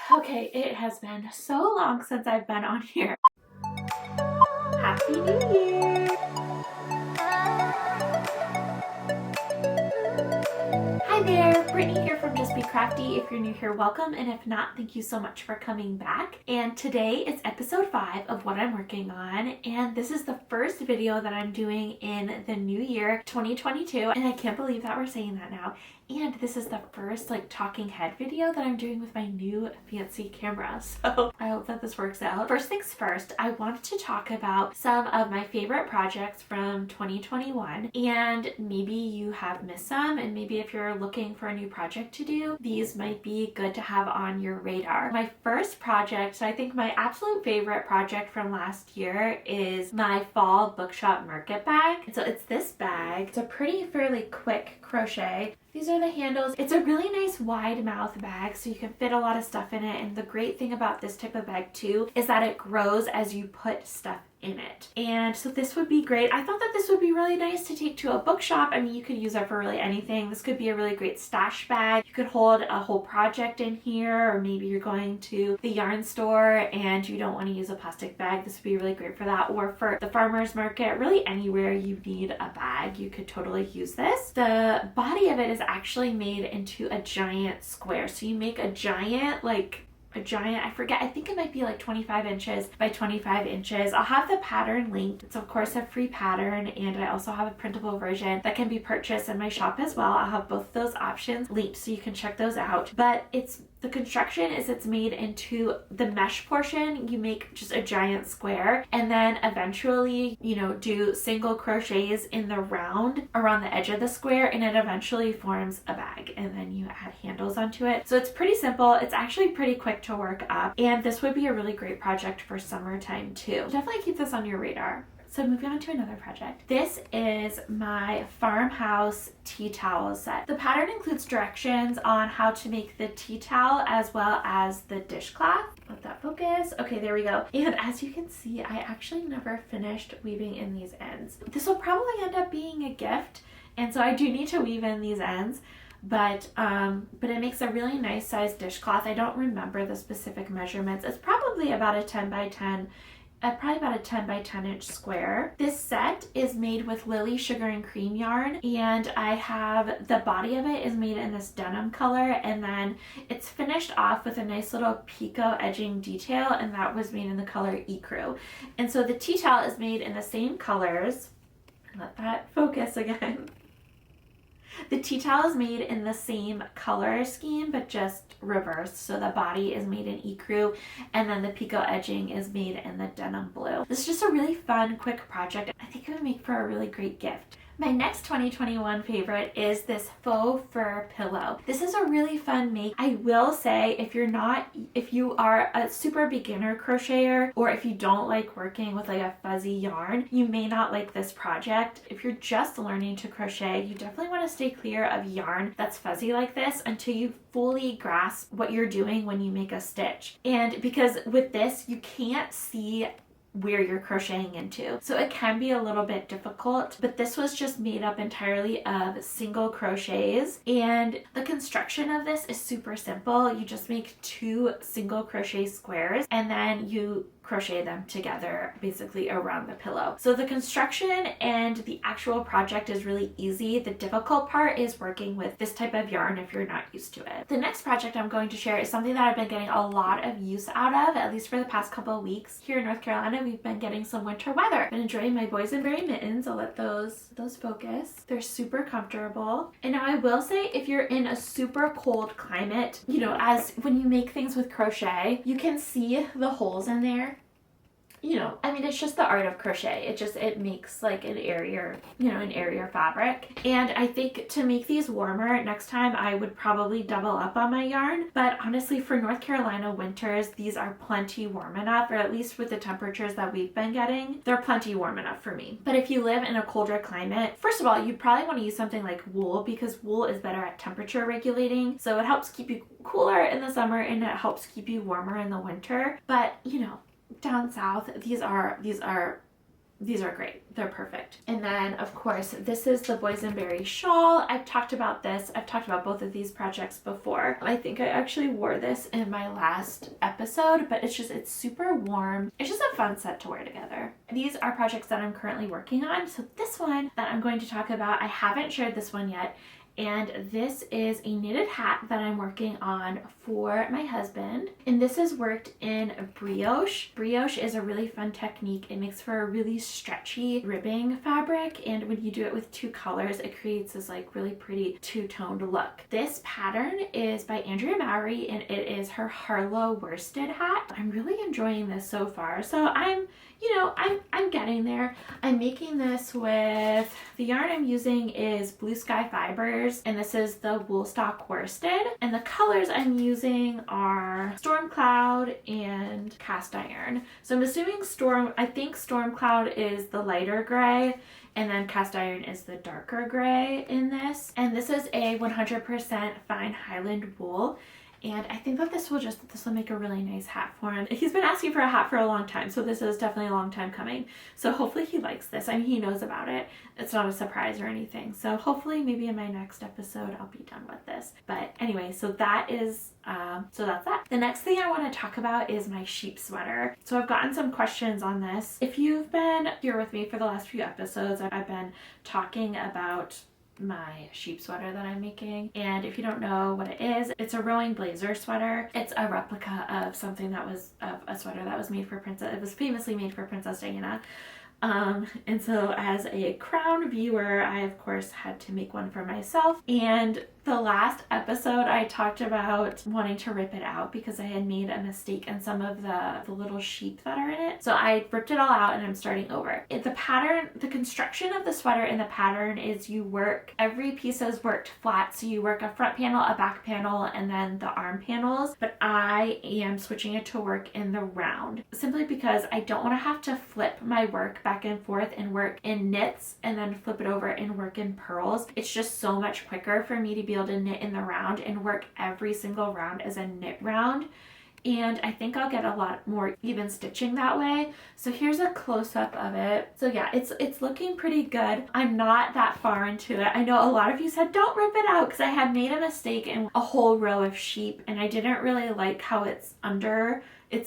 Okay, it has been so long since I've been on here. Happy New Year! Hi there, Brittany here from Just Be Crafty. If you're new here, welcome, and if not, thank you so much for coming back. And today is episode 5 of what I'm working on, and this is the first video that I'm doing in the new year, 2022, and I can't believe that we're saying that now. And this is the first talking head video that I'm doing with my new fancy camera. So I hope that this works out. First things first, I wanted to talk about some of my favorite projects from 2021. And maybe you have missed some, and maybe if you're looking for a new project to do, these might be good to have on your radar. My first project, so I think my absolute favorite project from last year, is my fall Bookshop market bag. So it's this bag. It's a fairly quick crochet. These are the handles. It's a really nice wide mouth bag, so you can fit a lot of stuff in it. And the great thing about this type of bag too is that it grows as you put stuff in it. And so this would be great. I thought that this would be really nice to take to a bookshop. I mean, you could use it for really anything. This could be a really great stash bag. You could hold a whole project in here, or maybe you're going to the yarn store and you don't want to use a plastic bag. This would be really great for that. Or for the farmer's market, really anywhere you need a bag, you could totally use this. The body of it is actually made into a giant square. So you make a giant, I forget, I think it might be 25 inches by 25 inches. I'll have the pattern linked. It's of course a free pattern, and I also have a printable version that can be purchased in my shop as well. I'll have both those options linked so you can check those out. But the construction is it's made into the mesh portion. You make just a giant square, and then eventually, do single crochets in the round around the edge of the square, and it eventually forms a bag, and then you add handles onto it. So it's pretty simple. It's actually pretty quick to work up, and this would be a really great project for summertime too. Definitely keep this on your radar. So moving on to another project. This is my Farmhouse Tea Towel Set. The pattern includes directions on how to make the tea towel as well as the dishcloth. Let that focus. Okay, there we go. And as you can see, I actually never finished weaving in these ends. This will probably end up being a gift, and so I do need to weave in these ends. But it makes a really nice sized dishcloth. I don't remember the specific measurements. It's probably about a 10 by 10 inch square. This set is made with Lily Sugar and Cream yarn, and I have the body of it is made in this denim color, and then it's finished off with a nice little picot edging detail, and that was made in the color Ecru. And so the tea towel is made in the same colors. Let that focus again. The tea towel is made in the same color scheme, but just reversed. So the body is made in ecru, and then the picot edging is made in the denim blue. This is just a really fun, quick project. I think it would make for a really great gift. My next 2021 favorite is this Faux Fur Pillow. This is a really fun make. I will say, if you are a super beginner crocheter, or if you don't like working with a fuzzy yarn, you may not like this project. If you're just learning to crochet, you definitely want to stay clear of yarn that's fuzzy like this until you fully grasp what you're doing when you make a stitch. And because with this, you can't see where you're crocheting into, so it can be a little bit difficult. But this was just made up entirely of single crochets, and the construction of this is super simple. You just make 2 single crochet squares, and then you crochet them together basically around the pillow. So the construction and the actual project is really easy. The difficult part is working with this type of yarn if you're not used to it. The next project I'm going to share is something that I've been getting a lot of use out of, at least for the past couple of weeks. Here in North Carolina, we've been getting some winter weather. I've been enjoying my Boysenberry Mittens. I'll let those focus. They're super comfortable. And now I will say, if you're in a super cold climate, as when you make things with crochet, you can see the holes in there. It's just the art of crochet. It makes an airier fabric. And I think to make these warmer, next time I would probably double up on my yarn. But honestly, for North Carolina winters, these are plenty warm enough, or at least with the temperatures that we've been getting, they're plenty warm enough for me. But if you live in a colder climate, first of all, you'd probably want to use something like wool, because wool is better at temperature regulating. So it helps keep you cooler in the summer, and it helps keep you warmer in the winter. But, down south, these are these are great. They're perfect. And then of course, this is the Boysenberry Shawl. I've talked about this. I've talked about both of these projects before. I think I actually wore this in my last episode, but it's super warm. It's just a fun set to wear together. These are projects that I'm currently working on. So this one that I'm going to talk about, I haven't shared this one yet. And this is a knitted hat that I'm working on for my husband. And this is worked in brioche. Brioche is a really fun technique. It makes for a really stretchy ribbing fabric. And when you do it with two colors, it creates this like really pretty two-toned look. This pattern is by Andrea Mowry and it is her Harlow worsted hat. I'm really enjoying this so far. So I'm getting there. I'm making this with, the yarn I'm using is Blue Sky Fibers, and this is the Woolstock worsted. And the colors I'm using are Storm Cloud and Cast Iron. So I'm assuming I think Storm Cloud is the lighter gray, and then Cast Iron is the darker gray in this. And this is a 100% fine Highland wool. And I think that this will make a really nice hat for him. He's been asking for a hat for a long time, so this is definitely a long time coming. So hopefully he likes this. I mean, he knows about it. It's not a surprise or anything. So hopefully maybe in my next episode, I'll be done with this. But anyway, so that is, so that's that. The next thing I want to talk about is my sheep sweater. So I've gotten some questions on this. If you've been here with me for the last few episodes, I've been talking about my sheep sweater that I'm making. And if you don't know what it is, it's a rowing blazer sweater. It's a replica of something that was of a sweater that was made for it was famously made for Princess Diana. And so as a Crown viewer, I of course had to make one for myself. And the last episode I talked about wanting to rip it out because I had made a mistake in some of the little sheep that are in it. So I ripped it all out and I'm starting over. The pattern, the construction of the sweater in the pattern is every piece is worked flat. So you work a front panel, a back panel, and then the arm panels. But I am switching it to work in the round simply because I don't want to have to flip my work back and forth and work in knits and then flip it over and work in purls. It's just so much quicker for me to be able to knit in the round and work every single round as a knit round. And I think I'll get a lot more even stitching that way. So here's a close-up of it. So yeah, it's looking pretty good. I'm not that far into it. I know a lot of you said don't rip it out because I had made a mistake in a whole row of sheep and I didn't really like how it's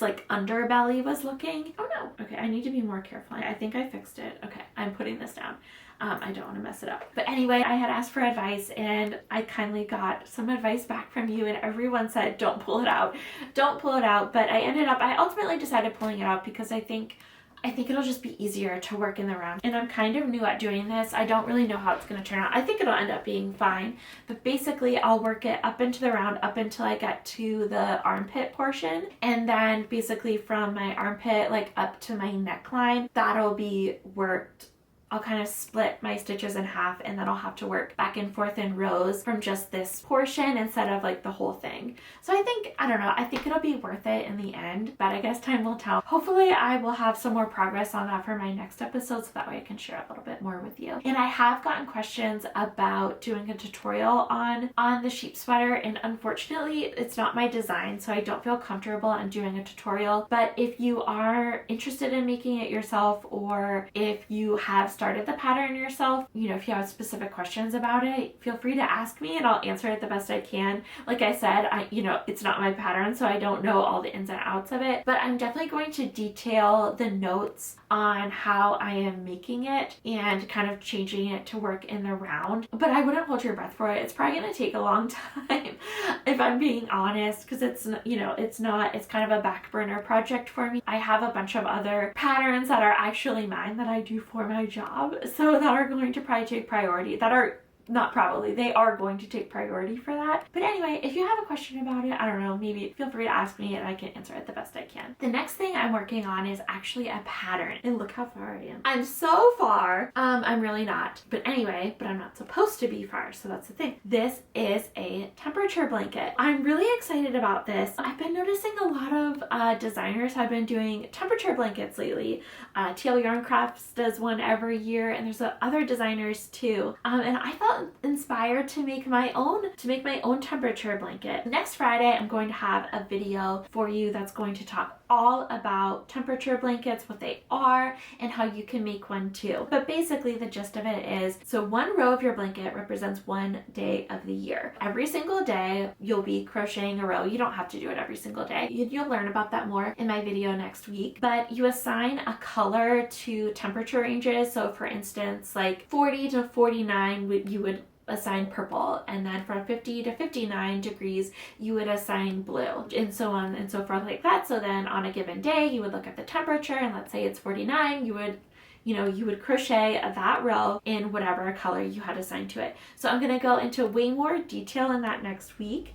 like underbelly was looking. Oh no. Okay, I need to be more careful. I think I fixed it. Okay, I'm putting this down. I don't want to mess it up. But anyway, I had asked for advice and I kindly got some advice back from you and everyone said don't pull it out. Don't pull it out. But I ultimately decided pulling it out because I think it'll just be easier to work in the round. And I'm kind of new at doing this. I don't really know how it's going to turn out. I think it'll end up being fine. But basically, I'll work it up into the round up until I get to the armpit portion. And then basically from my armpit, like up to my neckline, that'll be worked. I'll kind of split my stitches in half and then I'll have to work back and forth in rows from just this portion instead of like the whole thing. So I don't know, I think it'll be worth it in the end, but I guess time will tell. Hopefully I will have some more progress on that for my next episode so that way I can share a little bit more with you. And I have gotten questions about doing a tutorial on the sheep sweater, and unfortunately it's not my design, so I don't feel comfortable in doing a tutorial. But if you are interested in making it yourself, or if you have started the pattern yourself, if you have specific questions about it, feel free to ask me and I'll answer it the best I can. Like I said, it's not my pattern, so I don't know all the ins and outs of it, but I'm definitely going to detail the notes on how I am making it and kind of changing it to work in the round. But I wouldn't hold your breath for it. It's probably going to take a long time if I'm being honest, because it's kind of a back burner project for me. I have a bunch of other patterns that are actually mine that I do for my job, so that are going to probably take priority, they are going to take priority for that. But anyway, if you have a question about it, I don't know, maybe feel free to ask me and I can answer it the best I can. The next thing I'm working on is actually a pattern. And look how far I am. I'm so far. I'm really not. But anyway, I'm not supposed to be far, so that's the thing. This is a temperature blanket. I'm really excited about this. I've been noticing a lot of designers have been doing temperature blankets lately. TL Yarn Crafts does one every year, and there's other designers too. And I thought felt inspired to make my own temperature blanket. Next Friday, I'm going to have a video for you that's going to talk all about temperature blankets, what they are, and how you can make one too. But basically the gist of it is, so one row of your blanket represents one day of the year. Every single day you'll be crocheting a row. You don't have to do it every single day. You'll learn about that more in my video next week. But you assign a color to temperature ranges. So for instance, like 40 to 49, you would assign purple, and then from 50 to 59 degrees you would assign blue, and so on and so forth like that. So then on a given day you would look at the temperature, and let's say it's 49, you would crochet that row in whatever color you had assigned to it. So I'm going to go into way more detail in that next week,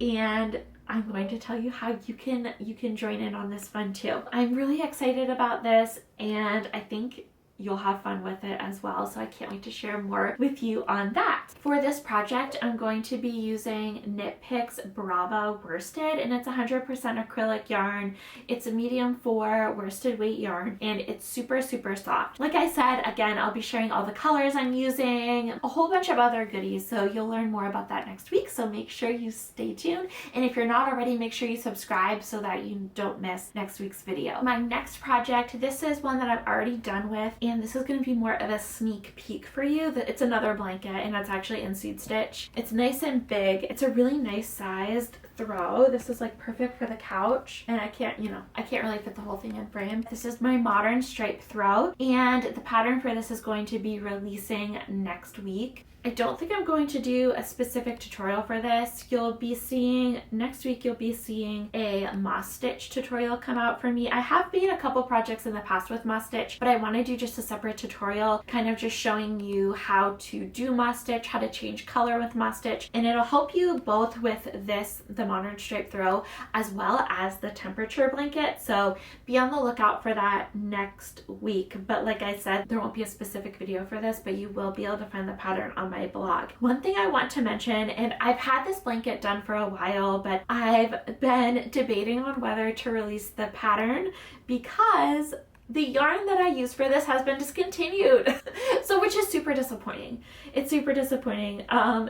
and I'm going to tell you how you can join in on this fun too. I'm really excited about this, and I think you'll have fun with it as well, so I can't wait to share more with you on that. For this project, I'm going to be using Knit Picks Brava worsted, and it's 100% acrylic yarn. It's a medium 4 worsted weight yarn, and it's super soft. Like I said, again, I'll be sharing all the colors I'm using, a whole bunch of other goodies, so you'll learn more about that next week, so make sure you stay tuned. And if you're not already, make sure you subscribe so that you don't miss next week's video. My next project, this is one that I'm already done with, and this is going to be more of a sneak peek for you. It's another blanket, and it's actually in seed stitch. It's nice and big. It's a really nice sized throw. This is like perfect for the couch, and I can't really fit the whole thing in frame. This is my modern stripe throw, and the pattern for this is going to be releasing next week. I don't think I'm going to do a specific tutorial for this. Next week you'll be seeing a moss stitch tutorial come out for me. I have made a couple projects in the past with moss stitch, but I want to do just a separate tutorial, kind of just showing you how to do moss stitch, how to change color with moss stitch, and it'll help you both with this, the modern stripe throw, as well as the temperature blanket. So be on the lookout for that next week. But like I said, there won't be a specific video for this, but you will be able to find the pattern on my blog. One thing I want to mention, and I've had this blanket done for a while, but I've been debating on whether to release the pattern because the yarn that I use for this has been discontinued. So, which is super disappointing. It's super disappointing.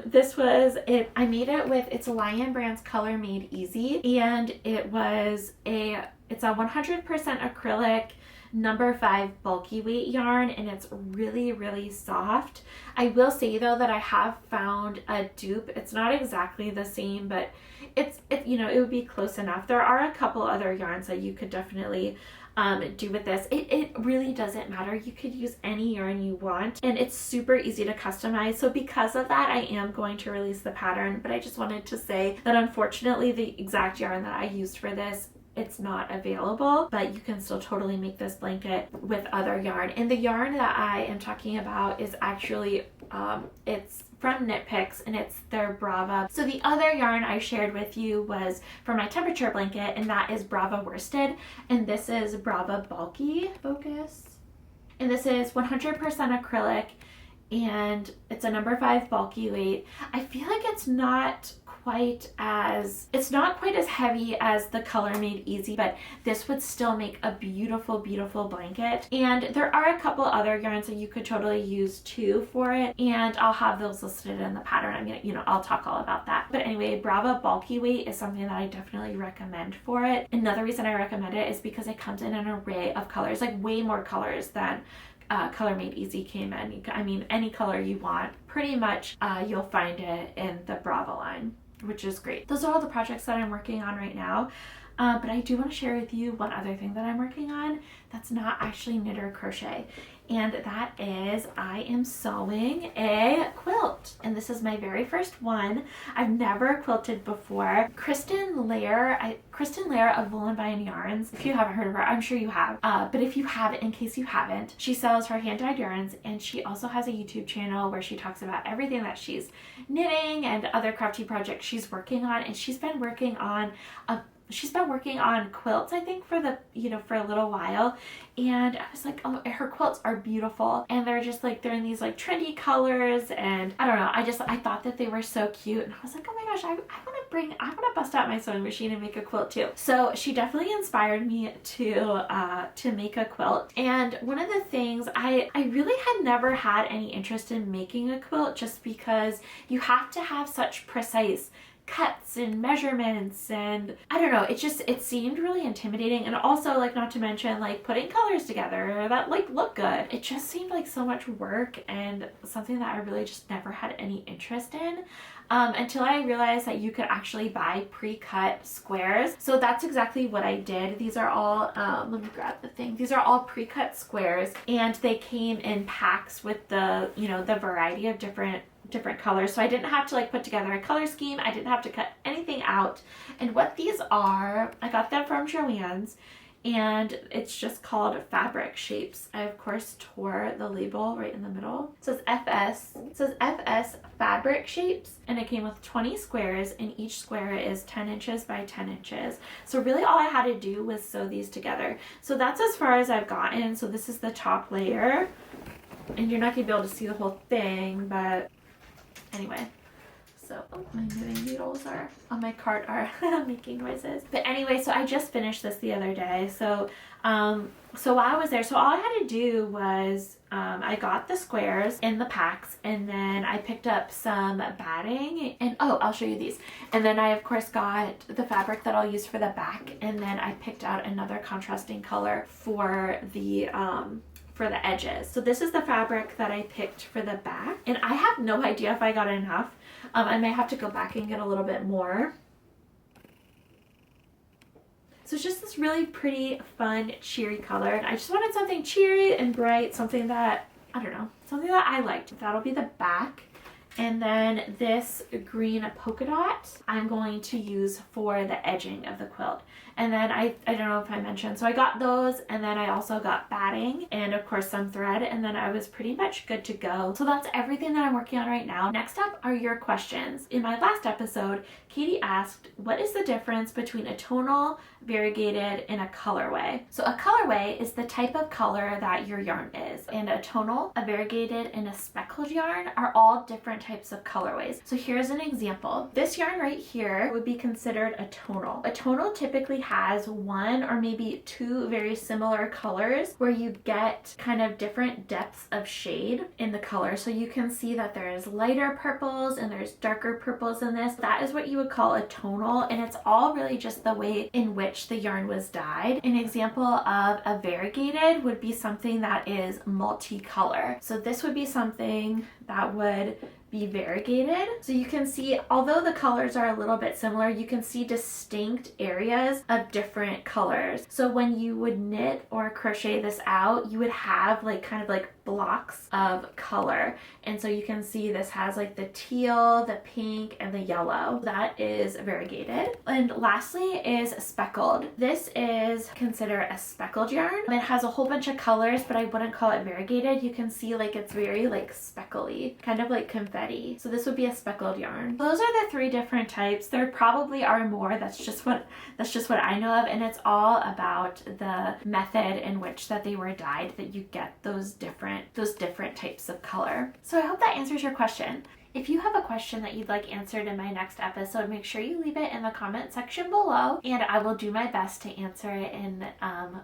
This was it. I made it with, it's Lion Brand's Color Made Easy, and it's a 100% acrylic number 5 bulky weight yarn, and it's really soft. I will say though that I have found a dupe. It's not exactly the same, but it would be close enough. There are a couple other yarns that you could definitely do with this. It really doesn't matter. You could use any yarn you want, and it's super easy to customize. So because of that, I am going to release the pattern, but I just wanted to say that unfortunately the exact yarn that I used for this, it's not available, but you can still totally make this blanket with other yarn. And the yarn that I am talking about is actually it's from Knit Picks, and it's their Brava. So the other yarn I shared with you was for my temperature blanket, and that is Brava worsted, and this is Brava bulky. Focus. And this is 100% acrylic, and it's a number 5 bulky weight. I feel like it's not quite as heavy as the Color Made Easy, but this would still make a beautiful blanket. And there are a couple other yarns that you could totally use too for it, and I'll have those listed in the pattern. I'm gonna, I'll talk all about that. But anyway, Brava bulky weight is something that I definitely recommend for it. Another reason I recommend it is because it comes in an array of colors, like way more colors than Color Made Easy came in. I mean, any color you want, pretty much you'll find it in the Brava line, which is great. Those are all the projects that I'm working on right now. But I do want to share with you one other thing that I'm working on that's not actually knit or crochet. And that is, I am sewing a quilt. And this is my very first one. I've never quilted before. Kristen Lair of Wool and Vine Yarns. If you haven't heard of her, I'm sure you have. But if you haven't, in case you haven't, she sells her hand-dyed yarns, and she also has a YouTube channel where she talks about everything that she's knitting and other crafty projects she's working on. And she's been working on she's been working on quilts, I think, for the, for a little while. And I was like, oh, her quilts are beautiful. And they're just like, they're in these like trendy colors. And I don't know, I thought that they were so cute. And I was like, oh my gosh, I want to bust out my sewing machine and make a quilt too. So she definitely inspired me to make a quilt. And one of the things, I really had never had any interest in making a quilt, just because you have to have such precise cuts and measurements, and I don't know, it seemed really intimidating. And also, like, not to mention like putting colors together that like look good, it just seemed like so much work and something that I really just never had any interest in, until I realized that you could actually buy pre-cut squares. So that's exactly what I did. These are all let me grab the thing. These are all pre-cut squares, and they came in packs with the the variety of different colors. So I didn't have to like put together a color scheme. I didn't have to cut anything out. And what these are, I got them from Joann's, and it's just called fabric shapes. I of course tore the label right in the middle. It says FS. It says FS fabric shapes, and it came with 20 squares, and each square is 10 inches by 10 inches. So really all I had to do was sew these together. So that's as far as I've gotten. So this is the top layer, and you're not gonna be able to see the whole thing, but anyway, so my knitting needles are on my cart are making noises. But anyway, so I just finished this the other day. So so while I was there, so all I had to do was I got the squares in the packs, and then I picked up some batting, and oh, I'll show you these. And then I of course got the fabric that I'll use for the back, and then I picked out another contrasting color for the edges. So this is the fabric that I picked for the back, and I have no idea if I got enough. I may have to go back and get a little bit more. So it's just this really pretty, fun, cheery color, and I just wanted something cheery and bright, something that, I don't know, something that I liked. That'll be the back. And then this green polka dot I'm going to use for the edging of the quilt. And then I don't know if I mentioned, so I got those, and then I also got batting and of course some thread, and then I was pretty much good to go. So that's everything that I'm working on right now. Next up are your questions. In my last episode, Katie asked, what is the difference between a tonal, variegated, and a colorway? So a colorway is the type of color that your yarn is, and a tonal, a variegated, and a speckled yarn are all different types of colorways. So here's an example. This yarn right here would be considered a tonal. A tonal typically has one or maybe two very similar colors where you get kind of different depths of shade in the color. So you can see that there's lighter purples and there's darker purples in this. That is what you would call a tonal, and it's all really just the way in which the yarn was dyed. An example of a variegated would be something that is multicolor. So this would be something that would be variegated. So you can see, although the colors are a little bit similar, you can see distinct areas of different colors. So when you would knit or crochet this out, you would have like kind of like blocks of color. And so you can see this has like the teal, the pink, and the yellow. That is variegated. And lastly is speckled. This is considered a speckled yarn. It has a whole bunch of colors, but I wouldn't call it variegated. You can see like it's very like speckly, kind of like confetti. So this would be a speckled yarn. Those are the three different types. There probably are more. That's just what I know of, and it's all about the method in which that they were dyed that you get those different types of color. So I hope that answers your question. If you have a question that you'd like answered in my next episode, make sure you leave it in the comment section below, and I will do my best to answer it in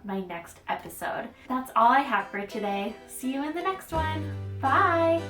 my next episode. That's all I have for today. See you in the next one. Bye!